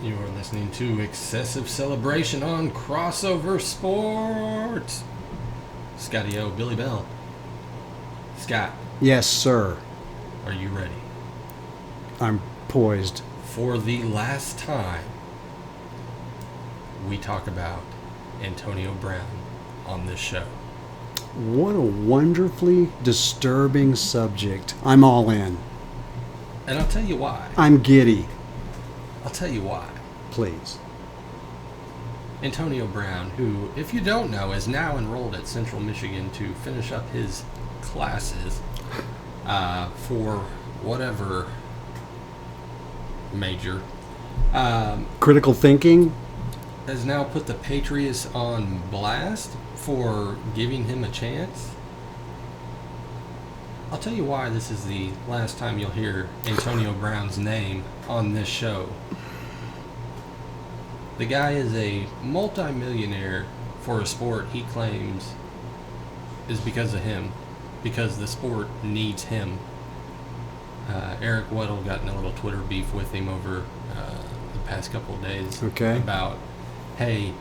You're listening to Excessive Celebration on Crossover Sports. Scotty O, Billy Bell. Scott, Yes, sir. are you ready? I'm poised. For the last time, we talk about Antonio Brown on this show. What a wonderfully disturbing subject. I'm all in. And I'll tell you why. I'm giddy. I'll tell you why. Please. Antonio Brown, who, if you don't know, is now enrolled at Central Michigan to finish up his classes for whatever major, Critical thinking? has now put the Patriots on blast for giving him a chance. I'll tell you why this is the last time you'll hear Antonio Brown's name on this show. The guy is a multi-millionaire for a sport he claims is because of him, because the sport needs him. Eric Weddle got in a little Twitter beef with him over the past couple of days about, hey,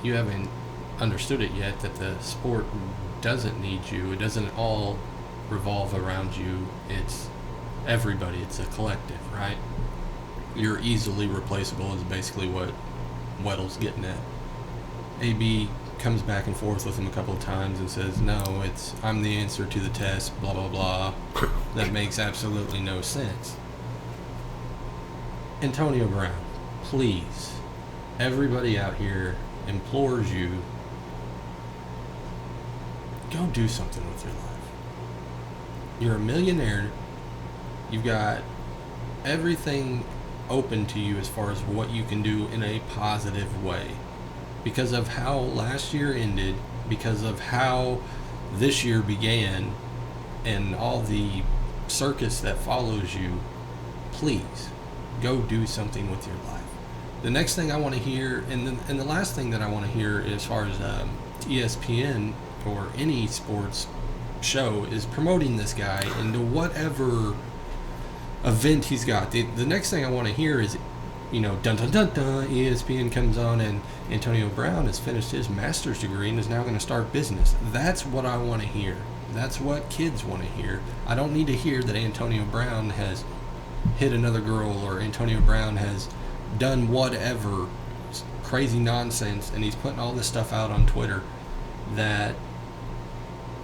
you haven't understood it yet that the sport doesn't need you. It doesn't all revolve around you. It's everybody. It's a collective, right? You're easily replaceable is basically what Weddle's getting at. AB comes back and forth with him a couple of times and says, no, I'm the answer to the test, blah, blah, blah. That makes absolutely no sense. Antonio Brown, please, everybody out here implores you, go do something with your life. You're a millionaire. You've got everything open to you as far as what you can do in a positive way. Because of how last year ended, because of how this year began, and all the circus that follows you, please, go do something with your life. The next thing I want to hear, and the last thing that I want to hear as far as ESPN or any sports show is promoting this guy into whatever event he's got. The next thing I want to hear is, dun dun dun dun, ESPN comes on and Antonio Brown has finished his master's degree and is now going to start business. That's what I want to hear. That's what kids want to hear. I don't need to hear that Antonio Brown has hit another girl or Antonio Brown has done whatever crazy nonsense and he's putting all this stuff out on Twitter that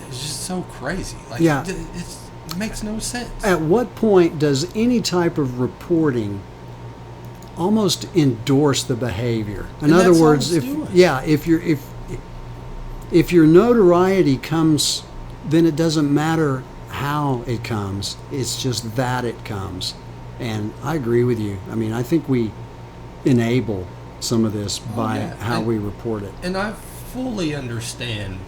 is just so crazy. Like, Yeah. It makes no sense. At what point does any type of reporting almost endorse the behavior? In And other that's all words, it's doing. if your notoriety comes, then it doesn't matter how it comes. It's just that it comes. And I agree with you. I mean, I think we enable some of this by how we report it. And I fully understand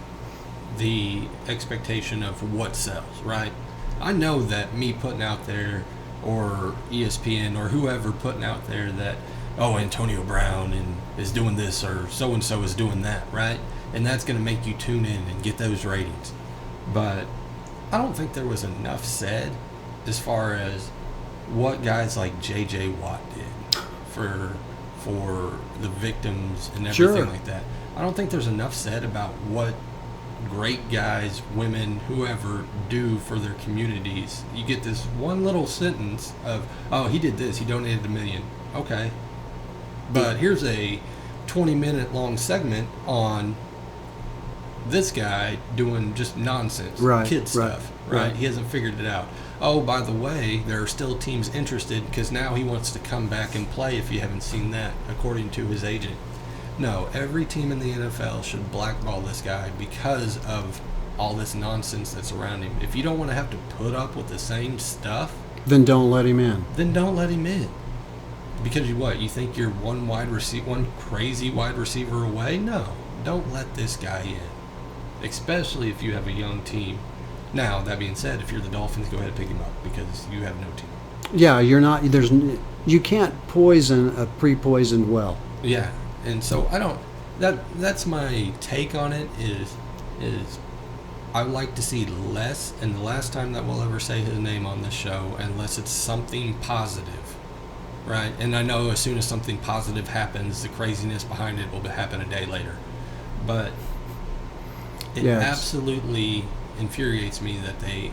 the expectation of what sells, right? I know that me putting out there, or ESPN, or whoever putting out there that, oh, Antonio Brown is doing this, or so-and-so is doing that, right? And that's going to make you tune in and get those ratings. But I don't think there was enough said as far as what guys like J.J. Watt did for the victims and everything like that. I don't think there's enough said about what great guys, women, whoever do for their communities. You get this one little sentence of, oh, he did this, he donated $1 million. Okay. But here's a 20-minute long segment on this guy doing just nonsense, kid stuff, right? He hasn't figured it out. Oh, by the way, there are still teams interested because now he wants to come back and play if you haven't seen that, according to his agent. No, every team in the NFL should blackball this guy because of all this nonsense that's around him. If you don't want to have to put up with the same stuff, Then don't let him in. then don't let him in. Because you think you're one crazy wide receiver away? No, don't let this guy in. Especially if you have a young team. Now, that being said, if you're the Dolphins, go ahead and pick him up because you have no team. Yeah, you can't poison a pre-poisoned well. Yeah, and so that's my take on it is I would like to see less, and the last time that we'll ever say his name on this show, unless it's something positive, right? And I know as soon as something positive happens, the craziness behind it will happen a day later. But it Yes. absolutely infuriates me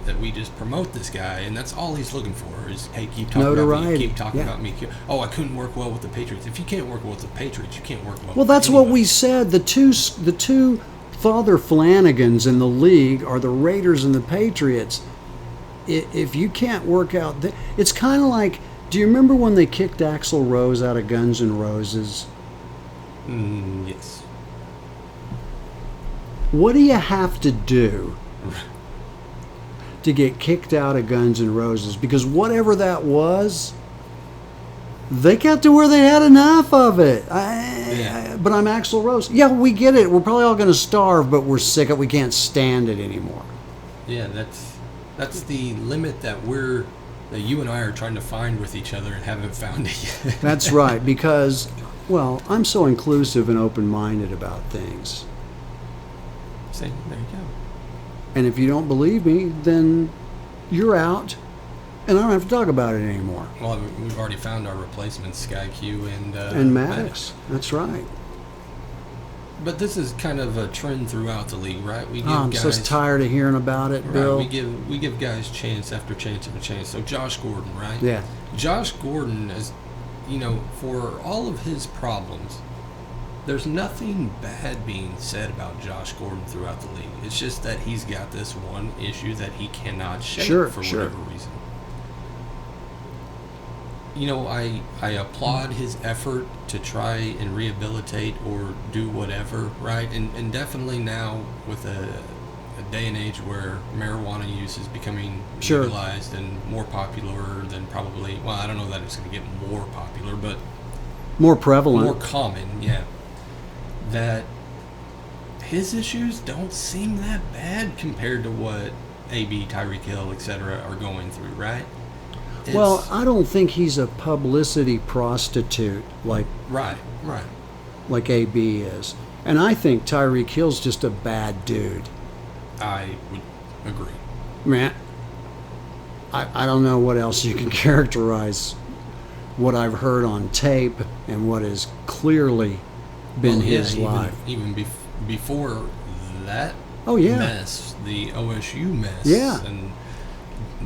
that we just promote this guy, and that's all he's looking for is, hey, keep talking about me, Notoriety. keep talking Yeah. about me. Oh, I couldn't work well with the Patriots. If you can't work well with the Patriots, you can't work well. Well, with that's what anybody. we said. The two Father Flanagans in the league are the Raiders and the Patriots. If you can't work out, it's kind of like. Do you remember when they kicked Axl Rose out of Guns N' Roses? Yes. What do you have to do to get kicked out of Guns N' Roses? Because whatever that was, they got to where they had enough of it. But I'm Axl Rose. Yeah, we get it. We're probably all going to starve, but we're sick of it. We can't stand it anymore. Yeah, that's the limit that you and I are trying to find with each other and haven't found it yet. That's right, because, well, I'm so inclusive and open-minded about things. See, there you go. And if you don't believe me, then you're out, and I don't have to talk about it anymore. Well, we've already found our replacements, Sky Q and Maddox. That's right. But this is kind of a trend throughout the league, right? We give I'm guys, so tired of hearing about it, right, Bill. we give guys chance after chance after chance. So Josh Gordon, right? Yeah. Josh Gordon is, for all of his problems, there's nothing bad being said about Josh Gordon throughout the league. It's just that he's got this one issue that he cannot shake for whatever reason. I applaud his effort to try and rehabilitate or do whatever, right? And definitely now with a day and age where marijuana use is becoming legalized and more popular than probably, well, I don't know that it's going to get more popular, but More prevalent. more common, yeah. That his issues don't seem that bad compared to what AB, Tyreek Hill, etc. are going through, right? Well, I don't think he's a publicity prostitute like Right. AB is. And I think Tyreek Hill's just a bad dude. I would agree. Man, I don't know what else you can characterize what I've heard on tape and what has clearly been his life. Even before that mess, the OSU mess, Yeah. and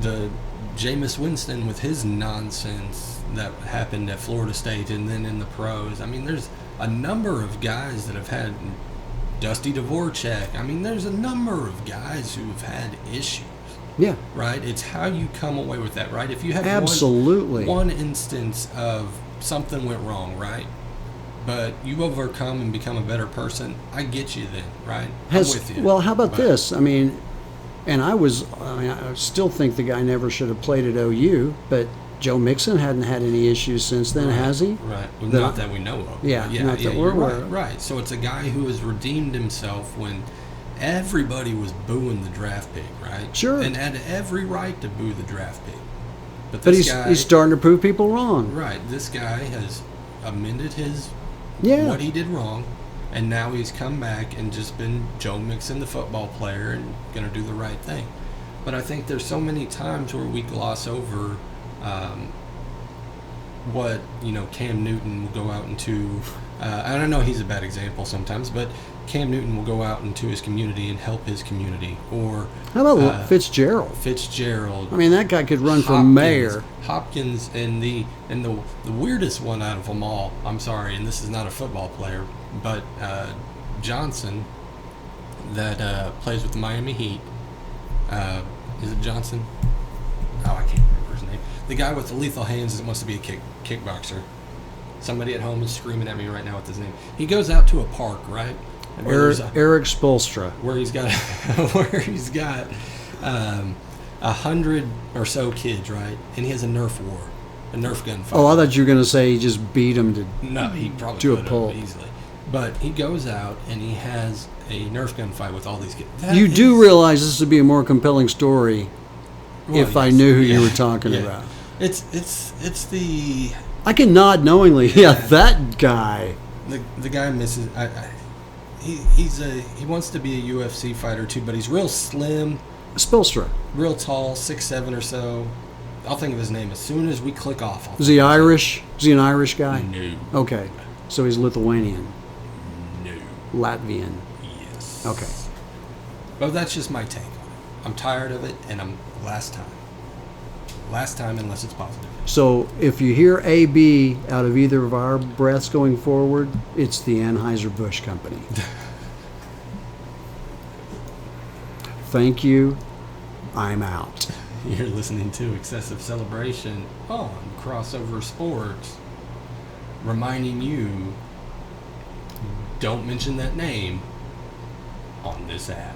the Jameis Winston with his nonsense that happened at Florida State and then in the pros. I mean, there's a number of guys that have had Dusty Dvorak. I mean, there's a number of guys who have had issues. Yeah. Right? It's how you come away with that, right? If you have Absolutely. one instance of something went wrong, right? But you overcome and become a better person, I get you then, right? I'm with you. Well, how about this? I mean, I still think the guy never should have played at OU, but Joe Mixon hadn't had any issues since then, has he? Right. Well, not that we know of. Yeah, not that we're you're aware right. of. Right. So it's a guy who has redeemed himself when everybody was booing the draft pick, right? Sure. And had every right to boo the draft pick. But But this guy, he's starting to prove people wrong. right. This guy has amended his Yeah. what he did wrong, and now he's come back and just been Joe Mixon, the football player, and going to do the right thing. But I think there's so many times where we gloss over what Cam Newton will go out into. I don't know, he's a bad example sometimes, but Cam Newton will go out into his community and help his community. Or How about Fitzgerald? Fitzgerald. I mean, that guy could run for Hopkins, mayor. Hopkins and the weirdest one out of them all. I'm sorry, and this is not a football player, but Johnson that plays with the Miami Heat. Is it Johnson? Oh, I can't remember his name. The guy with the lethal hands that wants to be a kickboxer. Somebody at home is screaming at me right now with his name. He goes out to a park, right? And where Eric Spoelstra. where he's got 100 or so kids, right? And he has a Nerf gun fight. Oh, I thought you were going to say he just beat him to. No, he probably to a could pulp. have easily. But he goes out and he has a Nerf gun fight with all these kids. You do realize this would be a more compelling story if I knew who you were talking about. It's the I can nod knowingly. Yeah, that guy. the guy misses. He wants to be a UFC fighter too, but he's real slim, Spoelstra. real tall, 6'7" or so. I'll think of his name as soon as we click off. Is he Irish? Is he an Irish guy? No. Okay. So he's Lithuanian, No. Latvian. Yes. Okay. But that's just my take on it. I'm tired of it, and I'm last time. Last time, unless it's positive. So if you hear AB out of either of our breaths going forward, it's the Anheuser-Busch Company. Thank you. I'm out. You're listening to Excessive Celebration on Crossover Sports, reminding you, don't mention that name on this app.